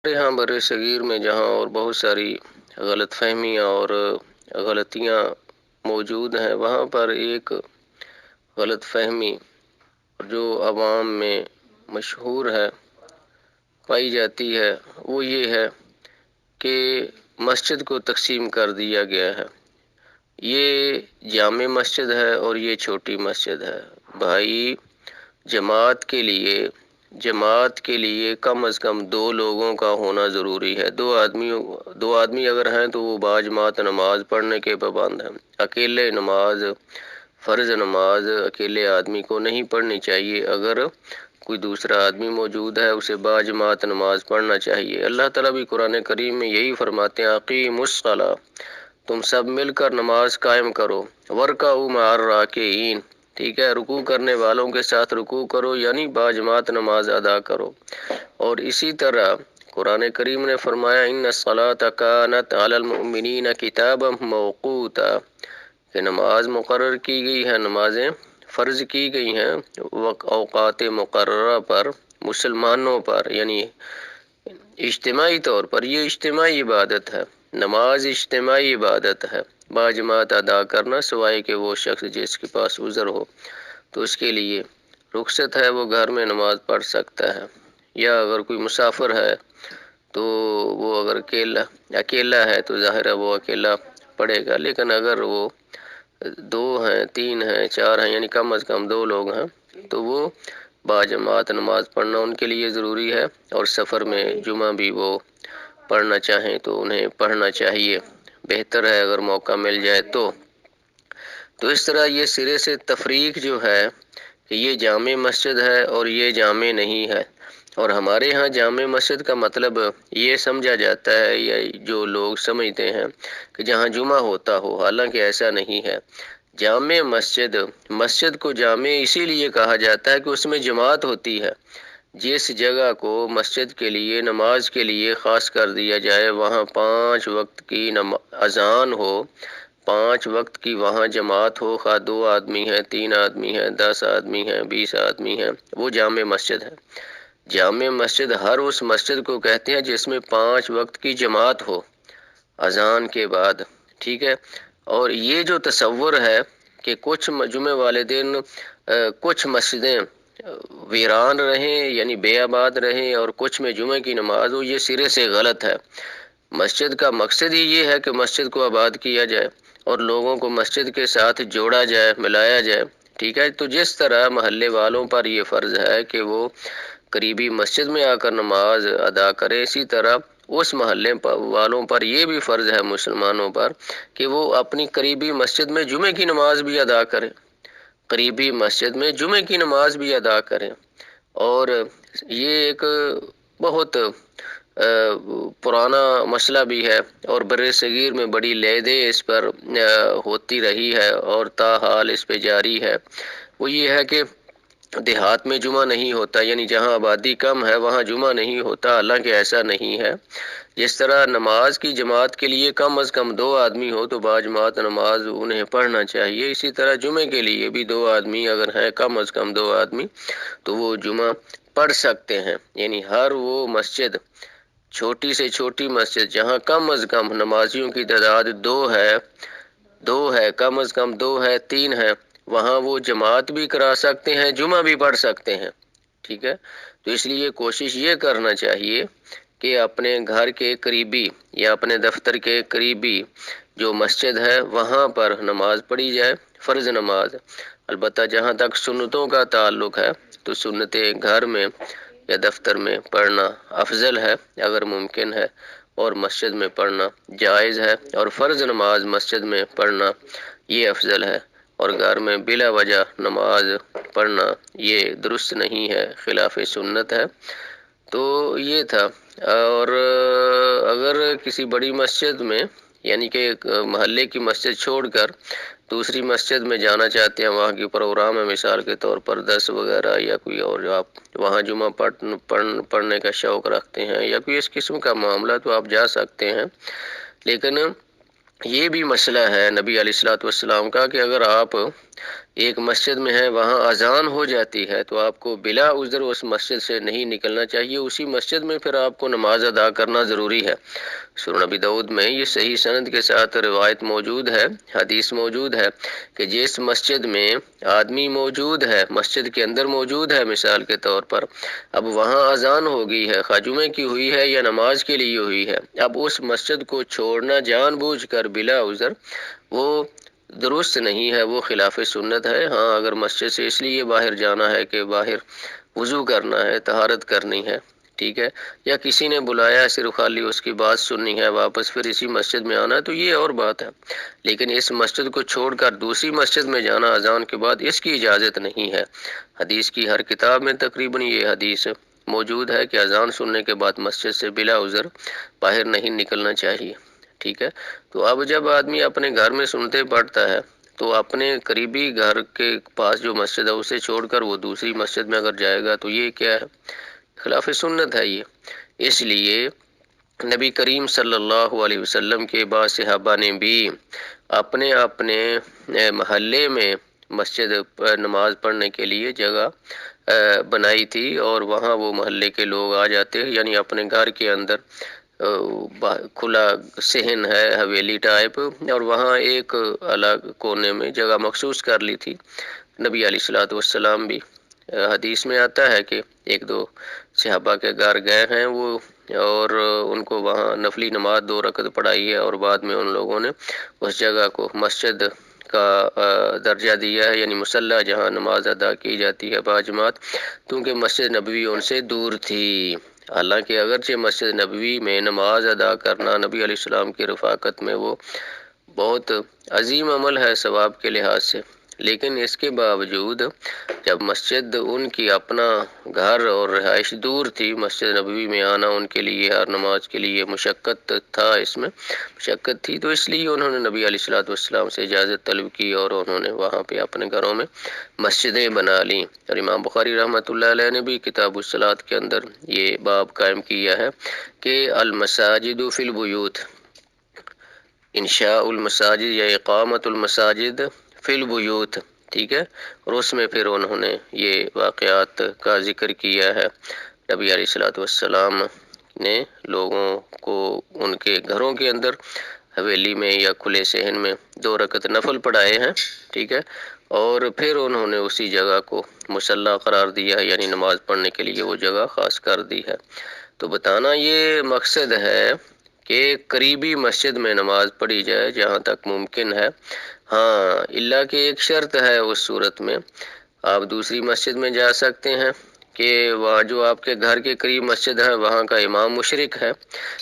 ہمارے یہاں بر صغیر میں جہاں اور بہت ساری غلط فہمیاں اور غلطیاں موجود ہیں، وہاں پر ایک غلط فہمی جو عوام میں مشہور ہے، پائی جاتی ہے، وہ یہ ہے کہ مسجد کو تقسیم کر دیا گیا ہے۔ یہ جامع مسجد ہے اور یہ چھوٹی مسجد ہے۔ بھائی، جماعت کے لیے کم از کم 2 لوگوں کا ہونا ضروری ہے۔ 2 آدمی اگر ہیں تو وہ باجماعت نماز پڑھنے کے پابند ہیں۔ اکیلے فرض نماز اکیلے آدمی کو نہیں پڑھنی چاہیے۔ اگر کوئی دوسرا آدمی موجود ہے اسے باجماعت نماز پڑھنا چاہیے۔ اللہ تعالیٰ بھی قرآن کریم میں یہی فرماتے ہیں، اقیموا الصلاۃ، تم سب مل کر نماز قائم کرو، ورکعوا مع الراکعین، ٹھیک ہے، رکوع کرنے والوں کے ساتھ رکوع کرو، یعنی باجماعت نماز ادا کرو۔ اور اسی طرح قرآن کریم نے فرمایا، ان الصلاۃ کانت علی المؤمنین کتابا موقوتا، کہ نماز مقرر کی گئی ہے، نمازیں فرض کی گئی ہیں اوقات مقررہ پر، مسلمانوں پر، یعنی اجتماعی طور پر۔ یہ اجتماعی عبادت ہے، نماز اجتماعی عبادت ہے، باجماعت ادا کرنا، سوائے کہ وہ شخص جس کے پاس عذر ہو تو اس کے لیے رخصت ہے، وہ گھر میں نماز پڑھ سکتا ہے، یا اگر کوئی مسافر ہے تو وہ اگر اکیلا ہے تو ظاہر ہے وہ اکیلا پڑھے گا، لیکن اگر وہ 2 ہیں، 3 ہیں، 4 ہیں، یعنی کم از کم 2 لوگ ہیں تو وہ باجماعت نماز پڑھنا ان کے لیے ضروری ہے، اور سفر میں جمعہ بھی وہ پڑھنا چاہیں تو انہیں پڑھنا چاہیے، بہتر ہے اگر موقع مل جائے تو اس طرح یہ سرے سے تفریق جو ہے کہ یہ جامع مسجد ہے اور یہ جامع نہیں ہے۔ اور ہمارے ہاں جامع مسجد کا مطلب یہ سمجھا جاتا ہے، یا جو لوگ سمجھتے ہیں کہ جہاں جمعہ ہوتا ہو، حالانکہ ایسا نہیں ہے۔ جامع مسجد کو جامع اسی لیے کہا جاتا ہے کہ اس میں جماعت ہوتی ہے۔ جس جگہ کو مسجد کے لیے، نماز کے لیے خاص کر دیا جائے، وہاں 5 وقت کی اذان ہو، 5 وقت کی وہاں جماعت ہو، خواہ 2 آدمی ہیں، 3 آدمی ہیں، 10 آدمی ہیں، 20 آدمی ہیں، وہ جامع مسجد ہے۔ جامع مسجد ہر اس مسجد کو کہتے ہیں جس میں 5 وقت کی جماعت ہو اذان کے بعد، ٹھیک ہے۔ اور یہ جو تصور ہے کہ کچھ جمعے والے دن کچھ مسجدیں ویران رہیں، یعنی بے آباد رہیں، اور کچھ میں جمعے کی نماز ہو، یہ سرے سے غلط ہے۔ مسجد کا مقصد ہی یہ ہے کہ مسجد کو آباد کیا جائے اور لوگوں کو مسجد کے ساتھ جوڑا جائے، ملایا جائے، ٹھیک ہے۔ تو جس طرح محلے والوں پر یہ فرض ہے کہ وہ قریبی مسجد میں آ کر نماز ادا کرے، اسی طرح اس محلے والوں پر یہ بھی فرض ہے، مسلمانوں پر، کہ وہ اپنی قریبی مسجد میں جمعے کی نماز بھی ادا کریں، قریبی مسجد میں جمعے کی نماز بھی ادا کریں۔ اور یہ ایک بہت پرانا مسئلہ بھی ہے، اور بر صغیر میں بڑی لیدیں اس پر ہوتی رہی ہے اور تاحال اس پہ جاری ہے۔ وہ یہ ہے کہ دیہات میں جمعہ نہیں ہوتا، یعنی جہاں آبادی کم ہے وہاں جمعہ نہیں ہوتا، حالانکہ ایسا نہیں ہے۔ جس طرح نماز کی جماعت کے لیے کم از کم 2 آدمی ہو تو باجماعت نماز انہیں پڑھنا چاہیے، اسی طرح جمعے کے لیے بھی 2 آدمی اگر ہیں، کم از کم 2 آدمی، تو وہ جمعہ پڑھ سکتے ہیں۔ یعنی ہر وہ مسجد، چھوٹی سے چھوٹی مسجد جہاں کم از کم نمازیوں کی تعداد 2 ہے، کم از کم 2 ہے، 3 ہے، وہاں وہ جماعت بھی کرا سکتے ہیں، جمعہ بھی پڑھ سکتے ہیں، ٹھیک ہے۔ تو اس لیے کوشش یہ کرنا چاہیے کہ اپنے گھر کے قریبی یا اپنے دفتر کے قریبی جو مسجد ہے وہاں پر نماز پڑھی جائے، فرض نماز۔ البتہ جہاں تک سنتوں کا تعلق ہے تو سنتیں گھر میں یا دفتر میں پڑھنا افضل ہے اگر ممکن ہے، اور مسجد میں پڑھنا جائز ہے، اور فرض نماز مسجد میں پڑھنا یہ افضل ہے، اور گھر میں بلا وجہ نماز پڑھنا یہ درست نہیں ہے، خلاف سنت ہے۔ تو یہ تھا۔ اور اگر کسی بڑی مسجد میں، یعنی کہ ایک محلے کی مسجد چھوڑ کر دوسری مسجد میں جانا چاہتے ہیں، وہاں کی پروگرام ہے، مثال کے طور پر 10 وغیرہ یا کوئی اور، جو آپ وہاں جمعہ پڑھنے کا شوق رکھتے ہیں یا کوئی اس قسم کا معاملہ، تو آپ جا سکتے ہیں۔ لیکن یہ بھی مسئلہ ہے نبی علیہ الصلوۃ والسلام کا کہ اگر آپ ایک مسجد میں ہے وہاں اذان ہو جاتی ہے تو آپ کو بلا عذر اس مسجد سے نہیں نکلنا چاہیے، اسی مسجد میں پھر آپ کو نماز ادا کرنا ضروری ہے۔ سنن نبی داؤد میں یہ صحیح سند کے ساتھ روایت موجود ہے، حدیث موجود ہے کہ جس مسجد میں آدمی موجود ہے، مسجد کے اندر موجود ہے مثال کے طور پر، اب وہاں اذان ہو گئی ہے، خواجومے کی ہوئی ہے یا نماز کے لیے ہوئی ہے، اب اس مسجد کو چھوڑنا جان بوجھ کر بلا عذر وہ درست نہیں ہے، وہ خلاف سنت ہے۔ ہاں اگر مسجد سے اس لیے باہر جانا ہے کہ باہر وضو کرنا ہے، طہارت کرنی ہے، ٹھیک ہے، یا کسی نے بلایا صرف خالی اس کی بات سننی ہے، واپس پھر اسی مسجد میں آنا ہے تو یہ اور بات ہے، لیکن اس مسجد کو چھوڑ کر دوسری مسجد میں جانا اذان کے بعد اس کی اجازت نہیں ہے۔ حدیث کی ہر کتاب میں تقریباً یہ حدیث موجود ہے کہ اذان سننے کے بعد مسجد سے بلا عذر باہر نہیں نکلنا چاہیے، ٹھیک ہے۔ تو اب جب آدمی اپنے گھر میں سنتے پڑھتا ہے تو اپنے قریبی گھر کے پاس جو مسجد ہے اسے چھوڑ کر وہ دوسری مسجد میں اگر جائے گا تو یہ کیا ہے؟ خلاف سنت ہے یہ۔ اس لیے نبی کریم صلی اللہ علیہ وسلم کے بعض صحابہ نے بھی اپنے اپنے محلے میں مسجد نماز پڑھنے کے لیے جگہ بنائی تھی، اور وہاں وہ محلے کے لوگ آ جاتے ہیں، یعنی اپنے گھر کے اندر کھلا صحن ہے حویلی ٹائپ، اور وہاں ایک الگ کونے میں جگہ مخصوص کر لی تھی۔ نبی علیہ الصلوۃ والسلام بھی حدیث میں آتا ہے کہ ایک دو صحابہ کے گھر گئے ہیں وہ، اور ان کو وہاں نفلی نماز 2 رکعت پڑھائی ہے، اور بعد میں ان لوگوں نے اس جگہ کو مسجد کا درجہ دیا ہے، یعنی مصلی جہاں نماز ادا کی جاتی ہے باجماعت، کیونکہ مسجد نبوی ان سے دور تھی۔ حالانکہ اگرچہ مسجد نبوی میں نماز ادا کرنا نبی علیہ السلام کی رفاقت میں وہ بہت عظیم عمل ہے ثواب کے لحاظ سے، لیکن اس کے باوجود جب مسجد ان کی اپنا گھر اور رہائش دور تھی، مسجد نبوی میں آنا ان کے لیے ہر نماز کے لیے مشقت تھا، اس میں مشقت تھی، تو اس لیے انہوں نے نبی علیہ الصلوۃ والسلام سے اجازت طلب کی اور انہوں نے وہاں پہ اپنے گھروں میں مسجدیں بنا لیں۔ اور امام بخاری رحمۃ اللہ علیہ نے بھی کتاب الصلاۃ کے اندر یہ باب قائم کیا ہے کہ المساجد فی البیوت، انشاء المساجد یا اقامت المساجد فی البیوت، ٹھیک ہے، اور اس میں پھر انہوں نے یہ واقعات کا ذکر کیا ہے۔ نبی علیہ الصلوۃ والسلام نے لوگوں کو ان کے گھروں کے اندر حویلی میں یا کھلے صحن میں 2 رکعت نفل پڑھائے ہیں، ٹھیک ہے، اور پھر انہوں نے اسی جگہ کو مصلی قرار دیا، یعنی نماز پڑھنے کے لیے وہ جگہ خاص کر دی ہے۔ تو بتانا یہ مقصد ہے کہ قریبی مسجد میں نماز پڑھی جائے جہاں تک ممکن ہے، ہاں الا کہ ایک شرط ہے، اس صورت میں آپ دوسری مسجد میں جا سکتے ہیں کہ وہاں جو آپ کے گھر کے قریب مسجد ہے وہاں کا امام مشرک ہے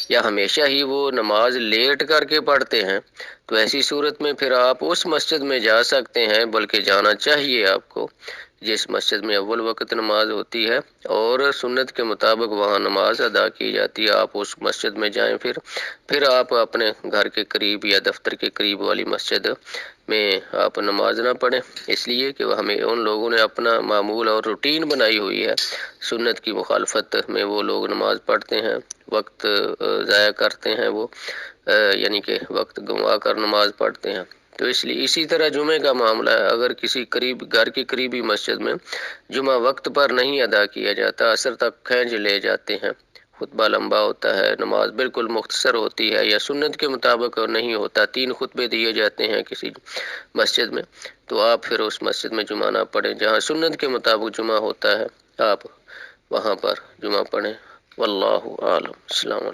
یا ہمیشہ ہی وہ نماز لیٹ کر کے پڑھتے ہیں، تو ایسی صورت میں پھر آپ اس مسجد میں جا سکتے ہیں، بلکہ جانا چاہیے آپ کو جس مسجد میں اول وقت نماز ہوتی ہے اور سنت کے مطابق وہاں نماز ادا کی جاتی ہے، آپ اس مسجد میں جائیں، پھر آپ اپنے گھر کے قریب یا دفتر کے قریب والی مسجد میں آپ نماز نہ پڑھیں، اس لیے کہ ہمیں ان لوگوں نے اپنا معمول اور روٹین بنائی ہوئی ہے، سنت کی مخالفت میں وہ لوگ نماز پڑھتے ہیں، وقت ضائع کرتے ہیں، وہ یعنی کہ وقت گنوا کر نماز پڑھتے ہیں۔ تو اس لیے اسی طرح جمعے کا معاملہ ہے، اگر کسی گھر کی قریبی مسجد میں جمعہ وقت پر نہیں ادا کیا جاتا، عصر تک کھینچ لے جاتے ہیں، خطبہ لمبا ہوتا ہے، نماز بالکل مختصر ہوتی ہے یا سنت کے مطابق نہیں ہوتا، 3 خطبے دیے جاتے ہیں کسی مسجد میں، تو آپ پھر اس مسجد میں جمعہ نہ پڑھیں، جہاں سنت کے مطابق جمعہ ہوتا ہے آپ وہاں پر جمعہ پڑھیں۔ واللہ اعلم۔ السلام علیکم۔